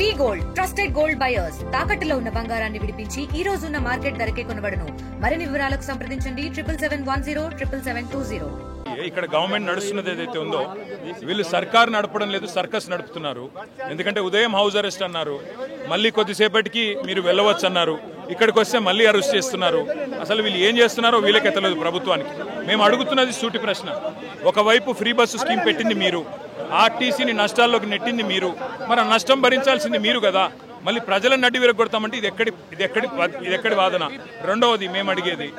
వి gold trusted gold buyers తాకట్టులో ఉన్న బంగారాన్ని విడిపించి ఈ రోజు ఉన్న మార్కెట్ ధరకే కొనబడును. మరిన్ని వివరాలకు సంప్రదించండి 77107720. ఇక్కడ గవర్నమెంట్ నడుస్తున్నది ఏదైతే ఉందో వీళ్ళు సర్కార్ నడపడం లేదు, సర్కస్ నడుపుతున్నారు. ఎందుకంటే ఉదయం హౌస్ అరెస్ట్ అన్నారు, మళ్ళీ కొద్దిసేపటికి మీరు వెళ్ళవచ్చు అన్నారు, ఇక్కడికి వస్తే మళ్ళీ అరెస్ట్ చేస్తున్నారు. అసలు వీళ్ళు ఏం చేస్తున్నారో వీళ్ళకే తెలియదు ప్రభుత్వానికి. మేము అడుగుతున్నది సూటి ప్రశ్న. ఒకవైపు ఫ్రీ బస్సు స్కీమ్ పెట్టింది మీరు, ఆర్టీసీని నష్టాల్లోకి నెట్టింది మీరు, మరి ఆ నష్టం భరించాల్సింది మీరు కదా. మళ్ళీ ప్రజలను నడ్డి విరగొడతామంటే ఇది ఎక్కడి వాదన? రెండవది మేము అడిగేది,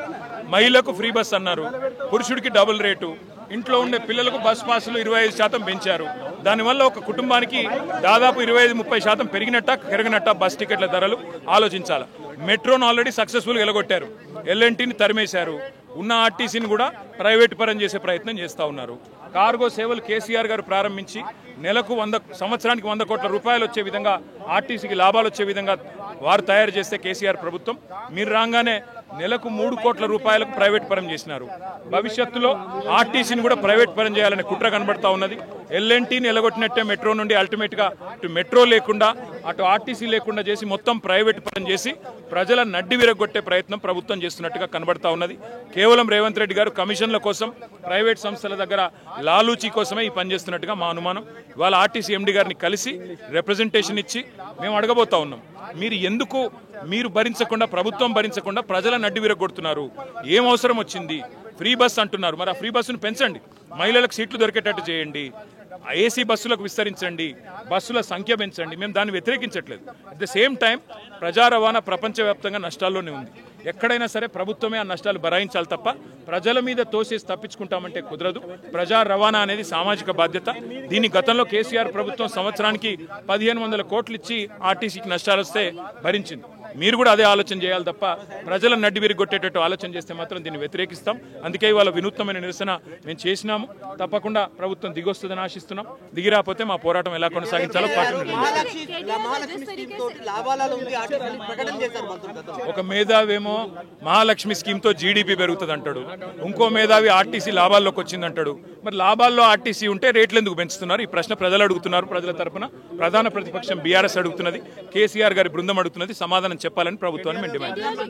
మహిళలకు ఫ్రీ బస్ అన్నారు, పురుషుడికి డబుల్ రేటు, ఇంట్లో ఉండే పిల్లలకు బస్ పాసులు 25% పెంచారు. దానివల్ల ఒక కుటుంబానికి దాదాపు 25-30% పెరిగినట్టా బస్ టికెట్ల ధరలు ఆలోచించాలి. మెట్రోను ఆల్రెడీ సక్సెస్ఫుల్గా ఎలగొట్టారు, ఎల్ఎన్టీని తరిమేశారు, ఉన్న ఆర్టీసీని కూడా ప్రైవేట్ పరం చేసే ప్రయత్నం చేస్తూ ఉన్నారు. కార్గో సేవలు కేసీఆర్ గారు ప్రారంభించి నెలకు సంవత్సరానికి 100 కోట్ల రూపాయలు వచ్చే విధంగా ఆర్టీసీకి లాభాలు వచ్చే విధంగా వారు తయారు చేస్తే కేసీఆర్ ప్రభుత్వం మీరు రాగానే నెలకు 3 కోట్ల రూపాయలకు ప్రైవేట్ పరం చేసినారు. భవిష్యత్తులో ఆర్టీసీని కూడా ప్రైవేట్ పరం చేయాలనే కుట్ర కనబడతా ఉన్నది. ఎల్ఎన్టీని ఎలగొట్టినట్టే మెట్రో నుండి అల్టిమేట్గా ఇటు మెట్రో లేకుండా అటు ఆర్టీసీ లేకుండా చేసి మొత్తం ప్రైవేట్ పరం చేసి ప్రజల నడ్డి విరగొట్టే ప్రయత్నం ప్రభుత్వం చేస్తున్నట్టుగా కనబడతా ఉన్నది. కేవలం రేవంత్ రెడ్డి గారు కమిషన్ల కోసం ప్రైవేట్ సంస్థల దగ్గర లాలూచీ కోసమే ఈ పని చేస్తున్నట్టుగా మా అనుమానం. ఇవాళ ఆర్టీసీ ఎండీ గారిని కలిసి రిప్రజెంటేషన్ ఇచ్చి మేము అడగబోతా ఉన్నాం, మీరు ఎందుకు మీరు భరించకుండా ప్రభుత్వం భరించకుండా ప్రజల నడ్డి విరగొడుతున్నారు? ఏం అవసరం వచ్చింది? ఫ్రీ బస్ అంటున్నారు, మరి ఆ ఫ్రీ బస్సును పెంచండి, మహిళలకు సీట్లు దొరికేటట్టు చేయండి, ఏసీ బస్సులకు విస్తరించండి, బస్సుల సంఖ్య పెంచండి. మేము దాన్ని వ్యతిరేకించట్లేదు. అట్ ద సేమ్ టైం ప్రజా రవాణా ప్రపంచవ్యాప్తంగా నష్టాల్లోనే ఉంది. ఎక్కడైనా సరే ప్రభుత్వమే ఆ నష్టాలు భరాయించాలి తప్ప ప్రజల మీద తోసేసి తప్పించుకుంటామంటే కుదరదు. ప్రజా రవాణా అనేది సామాజిక బాధ్యత. దీని గతంలో కేసీఆర్ ప్రభుత్వం సంవత్సరానికి 1500 కోట్లు ఇచ్చి ఆర్టీసీకి నష్టాలు వస్తే భరించింది. మీరు కూడా అదే ఆలోచన చేయాలి తప్ప ప్రజల నడ్డి విరిగొట్టేటట్టు ఆలోచన చేస్తే మాత్రం దీన్ని వ్యతిరేకిస్తాం. అందుకే ఇవాళ వినూత్నమైన నిరసన మేము చేసినాము. తప్పకుండా ప్రభుత్వం దిగొస్తుందని ఆశిస్తున్నాం. దిగిరాకపోతే మా పోరాటం ఎలా కొనసాగించాలో పార్టీ ఒక మేధావేమో మహాలక్ష్మి స్కీమ్ తో జీడీపీ పెరుగుతుంది అంటాడు, ఇంకో మేధావి ఆర్టీసీ లాభాల్లోకి వచ్చింది అంటాడు. మరి లాభాల్లో ఆర్టీసీ ఉంటే రేట్లు ఎందుకు పెంచుతున్నారు? ఈ ప్రశ్న ప్రజలు అడుగుతున్నారు. ప్రజల తరపున ప్రధాన ప్రతిపక్షం బీఆర్ఎస్ అడుగుతున్నది, కేసీఆర్ గారి బృందం అడుగుతున్నది. సమాధానం చెప్పాలని ప్రభుత్వాన్ని మేము డిమాండ్ చేస్తున్నాం.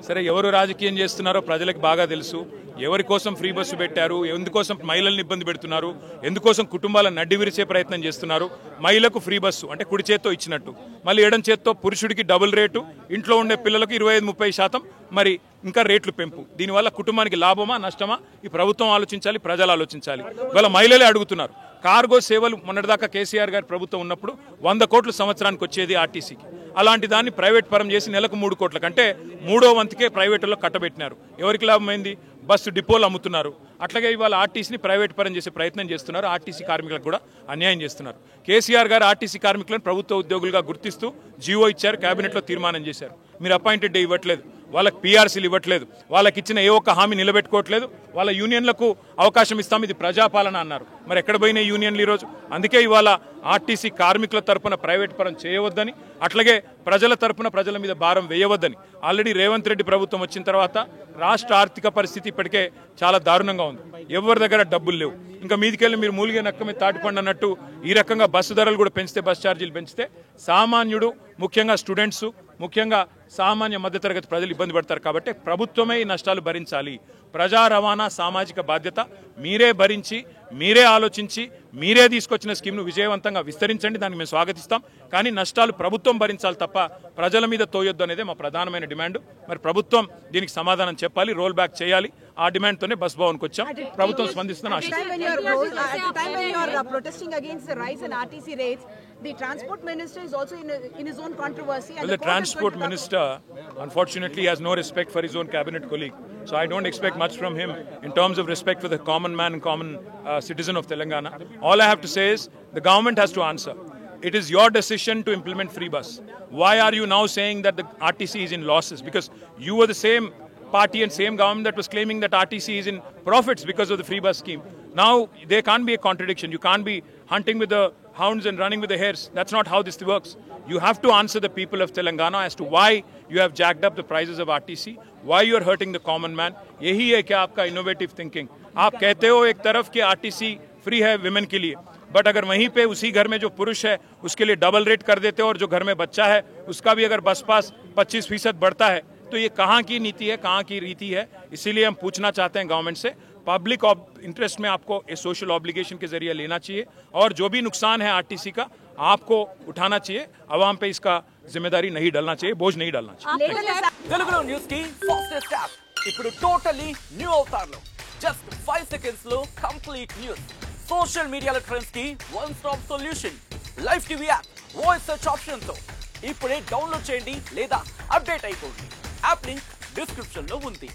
సరే, ఎవరు రాజకీయం చేస్తున్నారో ప్రజలకు బాగా తెలుసు. ఎవరి కోసం ఫ్రీ బస్సు పెట్టారు, ఎందుకోసం మహిళల్ని ఇబ్బంది పెడుతున్నారు, ఎందుకోసం కుటుంబాలను నడ్డి విరిచే ప్రయత్నం చేస్తున్నారు. మహిళకు ఫ్రీ బస్సు అంటే కుడి చేత్తో ఇచ్చినట్టు, మళ్ళీ ఎడం చేత్తో పురుషుడికి డబుల్ రేటు, ఇంట్లో ఉండే పిల్లలకు 25-30% మరి ఇంకా రేట్లు పెంపు. దీనివల్ల కుటుంబానికి లాభమా నష్టమా ఈ ప్రభుత్వం ఆలోచించాలి, ప్రజలు ఆలోచించాలి. ఇవాళ మహిళలే అడుగుతున్నారు. కార్గో సేవలు మొన్నటిదాకా కేసీఆర్ గారి ప్రభుత్వం ఉన్నప్పుడు 100 కోట్లు సంవత్సరానికి వచ్చేది ఆర్టీసీకి. అలాంటి దాన్ని ప్రైవేట్ పరం చేసి నెలకు 3 కోట్ల కంటే 3వ వంతుకే ప్రైవేటులో కట్టబెట్టినారు. ఎవరికి లాభమైంది? బస్సు డిపోలు అమ్ముతున్నారు. అట్లాగే ఇవాళ ఆర్టీసీని ప్రైవేట్ పరం చేసే ప్రయత్నం చేస్తున్నారు. ఆర్టీసీ కార్మికులకు కూడా అన్యాయం చేస్తున్నారు. కేసీఆర్ గారు ఆర్టీసీ కార్మికులను ప్రభుత్వ ఉద్యోగులుగా గుర్తిస్తూ జీవో ఇచ్చారు, కేబినెట్లో తీర్మానం చేశారు. మీరు అపాయింటెడ్ డే ఇవ్వట్లేదు, వాళ్ళకి పీఆర్సీలు ఇవ్వట్లేదు, వాళ్ళకి ఇచ్చిన ఏ ఒక్క హామీ నిలబెట్టుకోవట్లేదు. వాళ్ళ యూనియన్లకు అవకాశం ఇస్తాం, ఇది ప్రజాపాలన అన్నారు. మరి ఎక్కడ పోయిన యూనియన్లు ఈరోజు? అందుకే ఇవాళ ఆర్టీసీ కార్మికుల తరపున ప్రైవేట్ పరం చేయవద్దని, అట్లాగే ప్రజల తరపున ప్రజల మీద భారం వేయవద్దని. ఆల్రెడీ రేవంత్ రెడ్డి ప్రభుత్వం వచ్చిన తర్వాత రాష్ట్ర ఆర్థిక పరిస్థితి ఇప్పటికే చాలా దారుణంగా ఉంది. ఎవరి దగ్గర డబ్బులు లేవు. ఇంకా మీదికెళ్ళి మీరు మూలిగే నక్క మీద తాటిపండు అన్నట్టు ఈ రకంగా బస్సు ధరలు కూడా పెంచితే, బస్ ఛార్జీలు పెంచితే సామాన్యుడు, ముఖ్యంగా స్టూడెంట్స్, ముఖ్యంగా సామాన్య మధ్యతరగతి ప్రజలు ఇబ్బంది పడతారు. కాబట్టి ప్రభుత్వమే ఈ నష్టాలు భరించాలి. ప్రజా రవాణా సామాజిక బాధ్యత. మీరే భరించి, మీరే ఆలోచించి, మీరే తీసుకొచ్చిన స్కీమ్ను విజయవంతంగా విస్తరించండి, దాన్ని మేము స్వాగతిస్తాం. కానీ నష్టాలు ప్రభుత్వం భరించాలి తప్ప ప్రజల మీద తోయొద్దు అనేది మా ప్రధానమైన డిమాండ్. మరి ప్రభుత్వం దీనికి సమాధానం చెప్పాలి, రోల్ బ్యాక్ చేయాలి. ఆ డిమాండ్ తోనే బస్ భవన్కి వచ్చాం. ప్రభుత్వం స్పందిస్తుందని ఆశిస్తున్నాం. The transport minister is also in his own controversy. And the transport minister, unfortunately, has no respect for his own cabinet colleague. So I don't expect much from him in terms of respect for the common man and common citizen of Telangana. All I have to say is the government has to answer. It is your decision to implement free bus. Why are you now saying that the RTC is in losses? Because you were the same party and same government that was claiming that RTC is in profits because of the free bus scheme. Now, there can't be a contradiction. You can't be hunting with the hounds and running with the hares. That's not how this works. You have to answer the people of Telangana as to why you have jacked up the prices of RTC, why you are hurting the common man. यही है क्या आपका innovative thinking? आप कहते हो एक तरफ कि RTC फ्री है विमेन के लिए, बट अगर वहीं पे उसी घर में जो पुरुष है उसके लिए डबल रेट कर देते हो और जो घर में बच्चा है उसका भी अगर बस पास 25% बढ़ता है तो ये कहाँ की नीति है, कहाँ की रीति है। इसीलिए हम पूछना चाहते हैं गवर्नमेंट से, पब्लिक इंटरेस्ट में आपको इस सोशल ऑब्लिगेशन के जरिए लेना चाहिए और जो भी नुकसान है आरटीसी का आपको उठाना चाहिए। आवाम पे इसका जिम्मेदारी नहीं डालना चाहिए, बोझ नहीं डालना चाहिए। తెలుగులో న్యూస్ కి ఫాస్టెస్ట్ యాప్ ఇప్పుడు టోటలీ న్యూ అవతార్లో జస్ట్ 5 సెకండ్స్ లో కంప్లీట్ న్యూస్, సోషల్ మీడియాలో ట్రెండ్స్ కి one stop solution, live TV app, voice search option తో ఇప్పుడే డౌన్లోడ్ చేయండి లేదా అప్డేట్ అయిపోండి. యాప్ లింక్ డిస్క్రిప్షన్ లో ఉంది.